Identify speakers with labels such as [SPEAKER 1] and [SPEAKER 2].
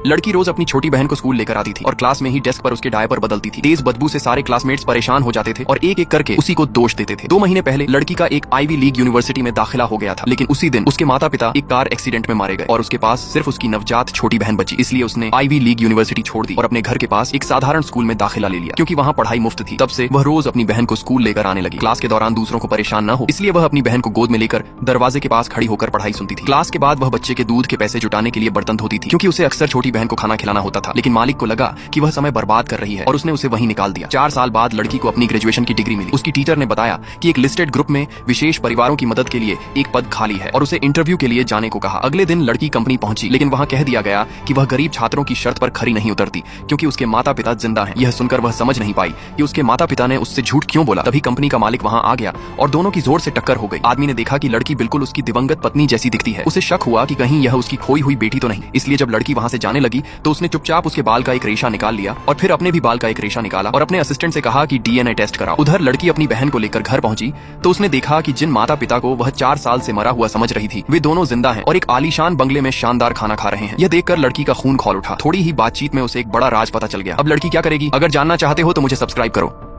[SPEAKER 1] लड़की रोज अपनी छोटी बहन को स्कूल लेकर आती थी और क्लास में ही डेस्क पर उसके डायपर बदलती थी। तेज बदबू से सारे क्लासमेट्स परेशान हो जाते थे और एक एक करके उसी को दोष देते थे। 2 महीने पहले लड़की का एक आईवी लीग यूनिवर्सिटी में दाखिला हो गया था, लेकिन उसी दिन उसके माता पिता एक कार एक्सीडेंट में मारे गए और उसके पास सिर्फ उसकी नवजात छोटी बहन बची। इसलिए उसने आईवी लीग यूनिवर्सिटी छोड़ दी और अपने घर के पास एक साधारण स्कूल में दाखिला ले लिया, क्योंकि वहाँ पढ़ाई मुफ्त थी। तब से वह रोज अपनी बहन को स्कूल लेकर आने लगी। क्लास के दौरान दूसरों को परेशान न हो इसलिए वह अपनी बहन को गोद में लेकर दरवाजे के पास खड़ी होकर पढ़ाई सुनती थी। क्लास के बाद वह बच्चे के दूध के पैसे जुटाने के लिए बर्तन धोती थी, क्योंकि उसे अक्सर छोटी बहन को खाना खिलाना होता था। लेकिन मालिक को लगा कि वह समय बर्बाद कर रही है और उसने उसे वहीं निकाल दिया। 4 साल बाद लड़की को अपनी ग्रेजुएशन की डिग्री मिली। उसकी टीचर ने बताया कि एक लिस्टेड ग्रुप में विशेष परिवारों की मदद के लिए एक पद खाली है और उसे इंटरव्यू के लिए जाने को कहा। अगले दिन लड़की कंपनी पहुंची, लेकिन वहां कह दिया गया कि वह गरीब छात्रों की शर्त पर खरी नहीं उतरती, क्योंकि उसके माता पिता जिंदा हैं। यह सुनकर वह समझ नहीं पाई कि उसके माता पिता ने उससे झूठ क्यों बोला। तभी कंपनी का मालिक वहां आ गया और दोनों की जोर से टक्कर हो गई। आदमी ने देखा कि लड़की बिल्कुल उसकी दिवंगत पत्नी जैसी दिखती है। उसे शक हुआ कि कहीं यह उसकी खोई हुई बेटी तो नहीं। इसलिए जब लड़की वहां से जाने लगी तो उसने चुपचाप उसके बाल का एक रेशा निकाल लिया और फिर अपने भी बाल का एक रेशा निकाला और अपने असिस्टेंट से कहा कि डीएनए टेस्ट कराओ। उधर लड़की अपनी बहन को लेकर घर पहुंची तो उसने देखा कि जिन माता पिता को वह 4 साल से मरा हुआ समझ रही थी, वे दोनों जिंदा हैं और एक आलीशान बंगले में शानदार खाना खा रहे हैं। यह देखकर लड़की का खून खौल उठा। थोड़ी ही बातचीत में उसे एक बड़ा राज पता चल गया। अब लड़की क्या करेगी? अगर जानना चाहते हो तो मुझे सब्सक्राइब करो।